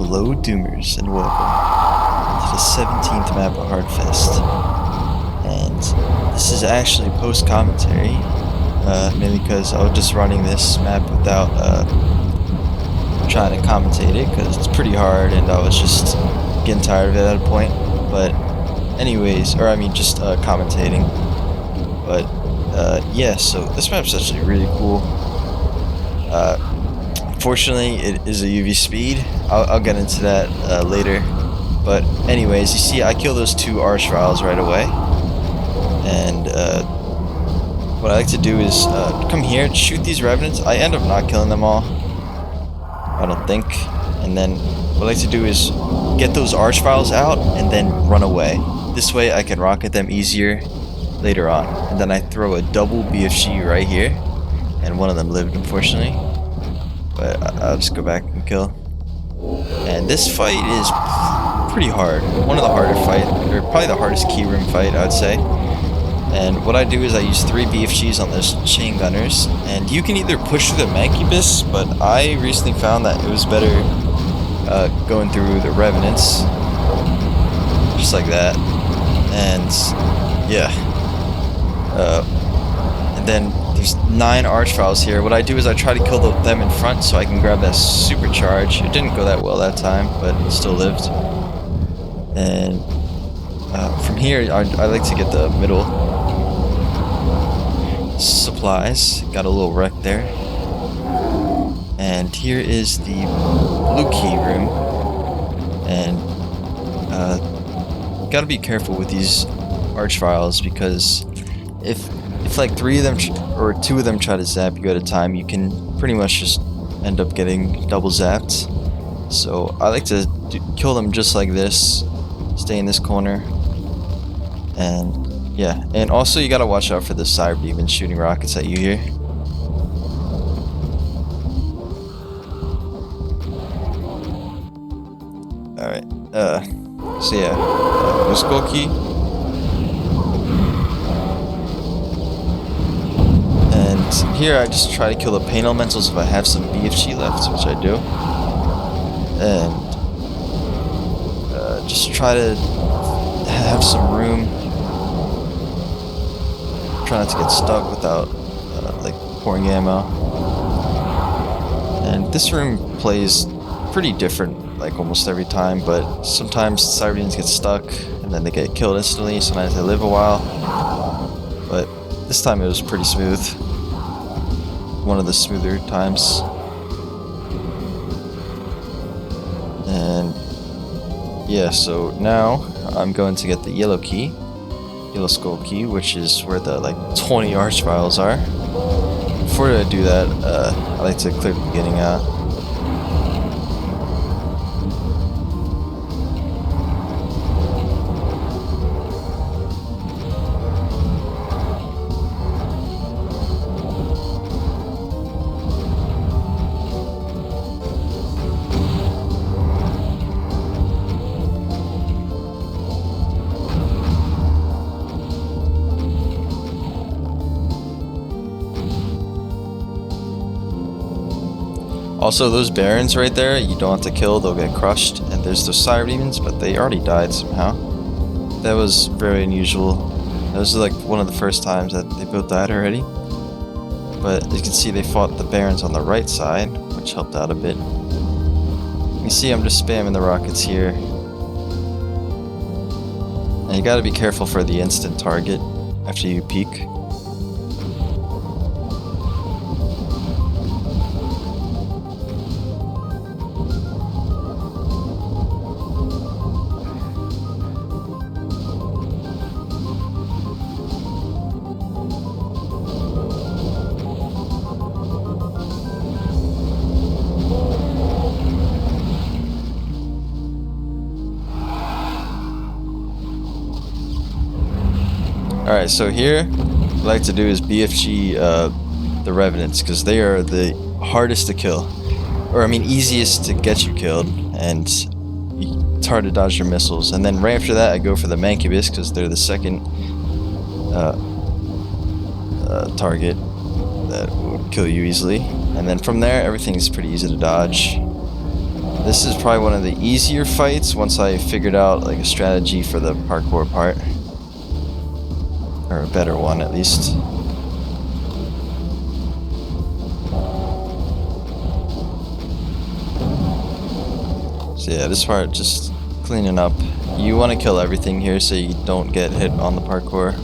Hello Doomers and welcome to the 17th map of Hardfest. And this is actually post-commentary, mainly because I was just running this map without trying to commentate it, because it's pretty hard and I was just getting tired of it at a point. But anyways, just commentating. But yeah, so this map's actually really cool. Unfortunately, it is a UV speed. I'll get into that later. But anyways, you see I kill those two archviles right away. And what I like to do is come here, shoot these revenants. I end up not killing them all, I don't think. And then what I like to do is get those archviles out and then run away. This way I can rocket them easier later on. And then I throw a double BFG right here. And one of them lived, unfortunately. But I'll just go back and kill. And this fight is pretty hard. One of the harder fights, or probably the hardest keyroom fight, I'd say. And what I do is I use 3 BFGs on those chain gunners. And you can either push through the Mancubus, but I recently found that it was better going through the Revenants. Just like that. And yeah. And then there's 9 archviles here. What I do is I try to kill them in front so I can grab that supercharge. It didn't go that well that time, but it still lived. And from here, I like to get the middle supplies. Got a little wreck there. And here is the blue key room. And gotta be careful with these archviles, because if like 3 of them or 2 of them try to zap you at a time, you can pretty much just end up getting double zapped. So I like to kill them just like this, stay in this corner, and yeah. And also you gotta watch out for the cyberdemon shooting rockets at you here. Alright, so yeah, no skull key. Here I just try to kill the pain elementals if I have some BFG left, which I do. And just try to have some room. Try not to get stuck without like pouring ammo. And this room plays pretty different like almost every time, but sometimes cyberdemons get stuck and then they get killed instantly, sometimes they live a while. But this time it was pretty smooth. One of the smoother times. And yeah, so now I'm going to get the yellow key, yellow skull key, which is where the like 20 archviles are. Before I do that, I like to clear the beginning out. Also, those barons right there, you don't have to kill, they'll get crushed. And there's those cyberdemons, but they already died somehow. That was very unusual. That was like one of the first times that they both died already. But as you can see, they fought the barons on the right side, which helped out a bit. You see I'm just spamming the rockets here. And you gotta be careful for the instant target after you peek. Alright, so here, what I like to do is BFG the Revenants, because they are the hardest to kill. Or, easiest to get you killed, and it's hard to dodge their missiles. And then right after that, I go for the Mancubus, because they're the second target that would kill you easily. And then from there, everything's pretty easy to dodge. This is probably one of the easier fights once I figured out like a strategy for the parkour part. Or a better one at least. So yeah, this part just cleaning up. You want to kill everything here so you don't get hit on the parkour.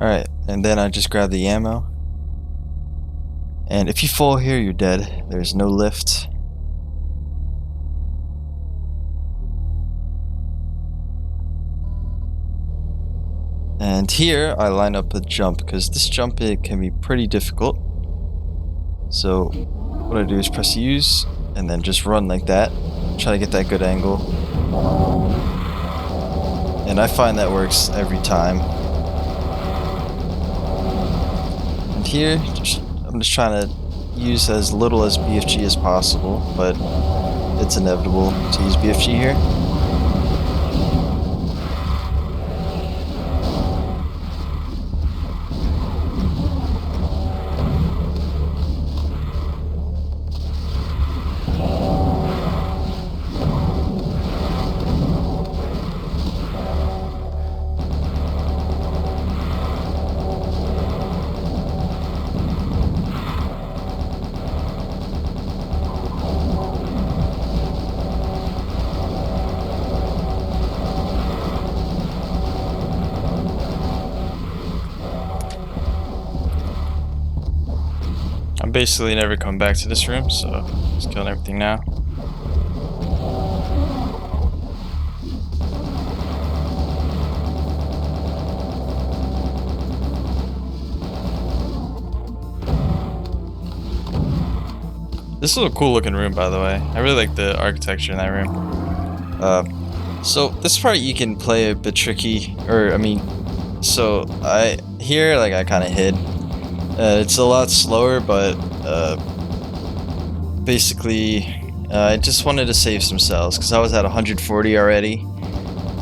Alright, and then I just grab the ammo. And if you fall here, you're dead. There's no lift. And here, I line up a jump, because this jump, it can be pretty difficult. So, what I do is press use, and then just run like that. Try to get that good angle. And I find that works every time. And here, I'm just trying to use as little as BFG as possible, but it's inevitable to use BFG here. Basically never come back to this room, so just killing everything now. This is a cool looking room, by the way. I really like the architecture in that room. So this part you can play a bit tricky, or I mean, so I kind of hid. It's a lot slower, but basically I just wanted to save some cells because I was at 140 already.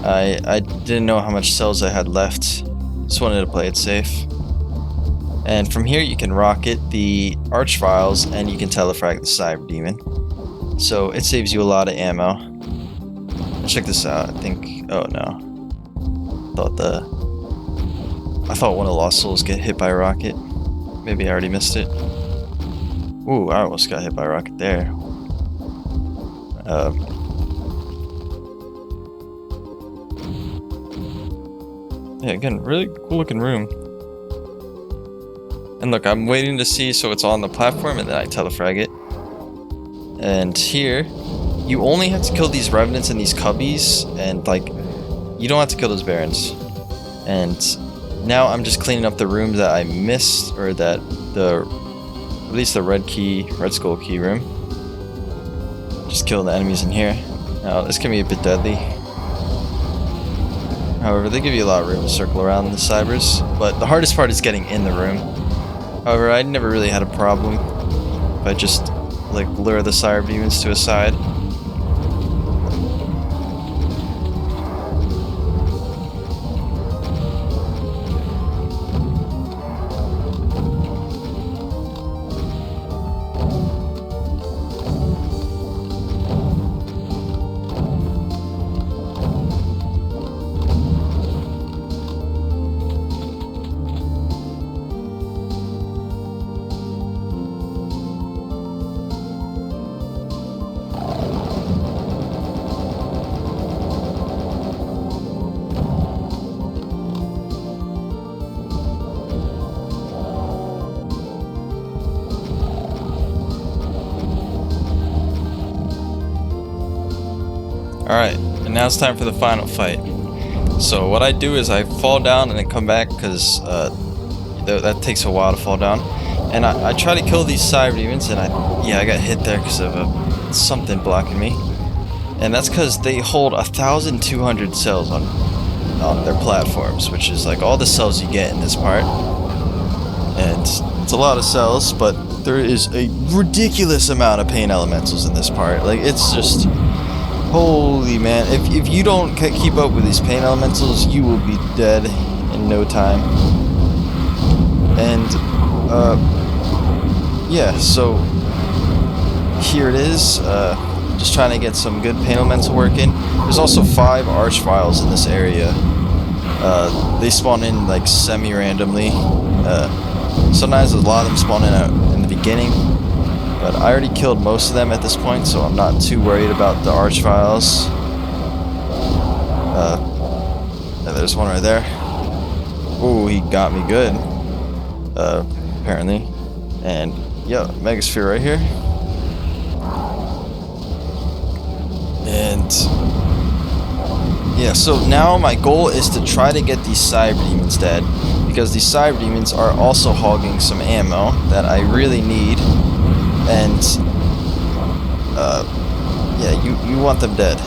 I didn't know how much cells I had left. Just wanted to play it safe. And from here you can rocket the archviles and you can telefrag the cyberdemon. So it saves you a lot of ammo. Check this out. I think, oh no. I thought one of the Lost Souls get hit by a rocket. Maybe I already missed it. Ooh, I almost got hit by a rocket there. Yeah, again, really cool looking room. And look, I'm waiting to see, so it's on the platform, and then I telefrag it. And here, you only have to kill these revenants and these cubbies, and like, you don't have to kill those barons. And now I'm just cleaning up the rooms that I missed, or that at least the red skull key room. Just kill the enemies in here. Now this can be a bit deadly. However, they give you a lot of room to circle around the cybers, but the hardest part is getting in the room. However, I never really had a problem if I just like lure the cyber demons to a side. Alright, and now it's time for the final fight. So what I do is I fall down and then come back, because that takes a while to fall down. And I try to kill these cyberdemons, and I got hit there because of something blocking me. And that's because they hold 1,200 cells on their platforms, which is like all the cells you get in this part. And it's a lot of cells, but there is a ridiculous amount of pain elementals in this part. Like, it's just... Holy man, if you don't keep up with these pain elementals, you will be dead in no time. And, yeah, so here it is. Just trying to get some good pain elemental work in. There's also 5 archviles in this area. They spawn in like semi-randomly. Sometimes a lot of them spawn in in the beginning. But I already killed most of them at this point, so I'm not too worried about the archviles. And there's one right there. Ooh, he got me good. Apparently. And, yeah, Megasphere right here. And, yeah, so now my goal is to try to get these cyberdemons dead. Because these cyberdemons are also hogging some ammo that I really need. And, yeah, you want them dead.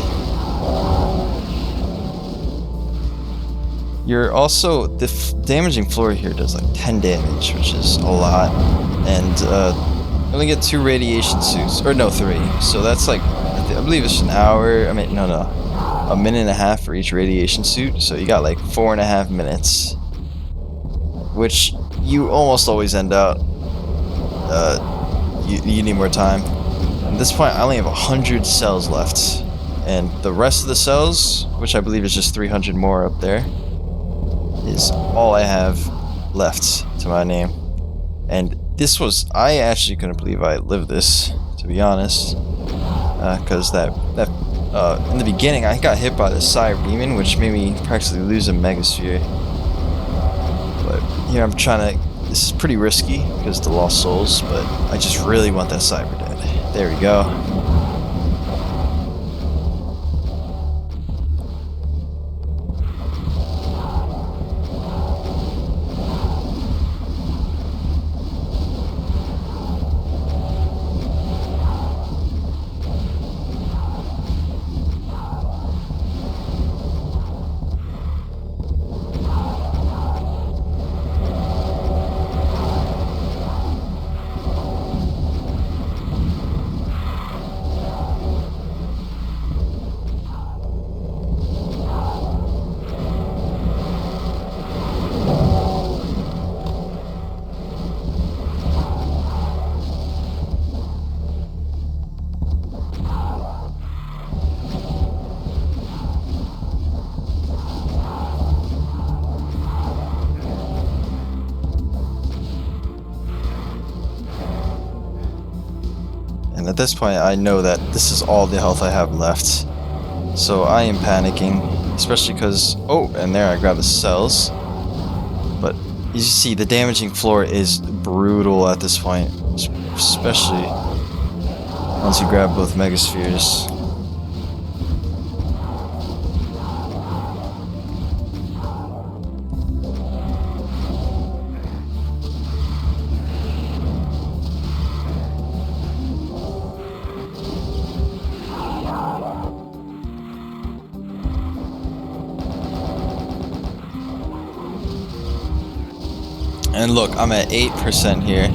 You're also, the damaging floor here does like 10 damage, which is a lot. And, you only get 2 radiation suits, or no, 3. So that's like, I believe it's an hour, a minute and a half for each radiation suit. So you got like 4.5 minutes. Which you almost always end out, you need more time. At this point, I only have 100 cells left, and the rest of the cells, which I believe is just 300 more up there, is all I have left to my name. And this was, I actually couldn't believe I lived this, to be honest, because in the beginning I got hit by the cyberdemon, which made me practically lose a Megasphere. But here I'm trying to. This is pretty risky because of the lost souls, but I just really want that cyber dead. There we go. And at this point, I know that this is all the health I have left. So I am panicking, especially because... Oh, and there I grab the cells. But you see, the damaging floor is brutal at this point. Especially once you grab both Megaspheres. And look, I'm at 8% here.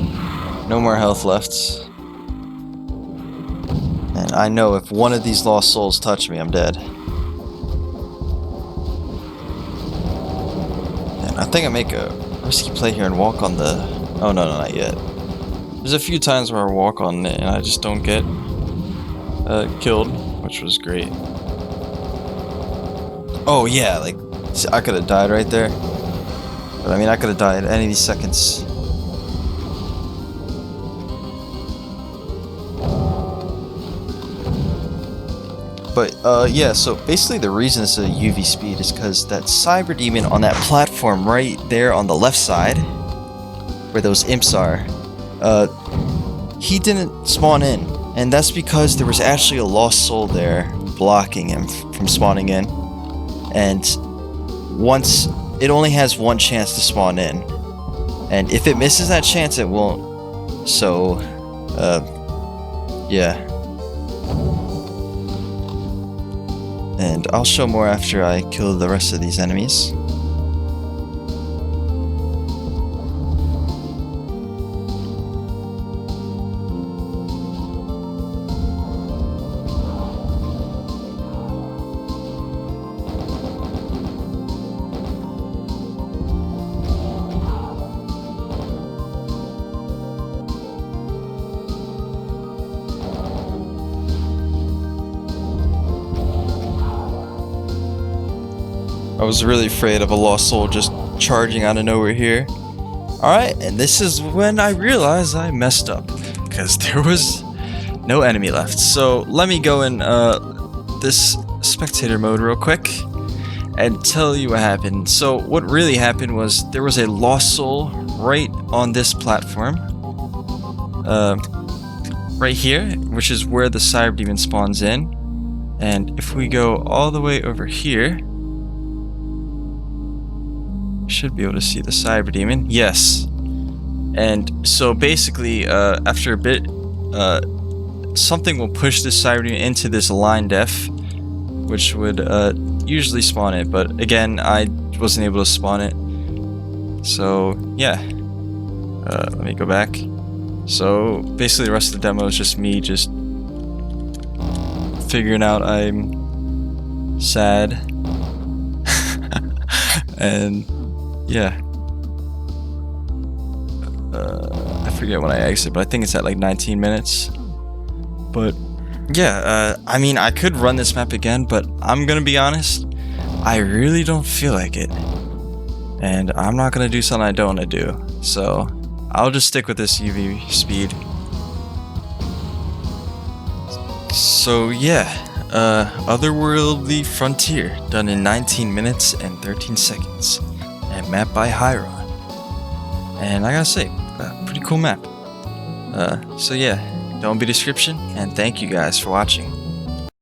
No more health left. And I know if one of these lost souls touch me, I'm dead. And I think I make a risky play here and walk on the... Oh, no, not yet. There's a few times where I walk on it and I just don't get killed, which was great. Oh, yeah, like, see, I could have died right there. But I mean, I could have died any of these seconds. But, yeah, so basically the reason it's a UV speed is because that cyberdemon on that platform right there on the left side, where those imps are, he didn't spawn in. And that's because there was actually a lost soul there blocking him from spawning in. And once... It only has one chance to spawn in. And if it misses that chance, it won't So, yeah. And I'll show more after I kill the rest of these enemies. I was really afraid of a lost soul just charging out of nowhere here. Alright, and this is when I realized I messed up, because there was no enemy left. So let me go in this spectator mode real quick and tell you what happened. So what really happened was there was a lost soul right on this platform. Right here, which is where the cyberdemon spawns in. And if we go all the way over here, should be able to see the cyberdemon. Yes. And so basically, after a bit, something will push this cyberdemon into this line def, which would usually spawn it. But again, I wasn't able to spawn it. So yeah. Let me go back. So basically, the rest of the demo is just me just figuring out I'm sad. And yeah. I forget when I exit, but I think it's at like 19 minutes. But yeah, I mean, I could run this map again, but I'm gonna be honest, I really don't feel like it. And I'm not gonna do something I don't wanna do. So I'll just stick with this UV speed. So yeah, Otherworldly Frontier, done in 19 minutes and 13 seconds, and map by Hyron. And I gotta say, pretty cool map. So yeah, don't be description, and thank you guys for watching.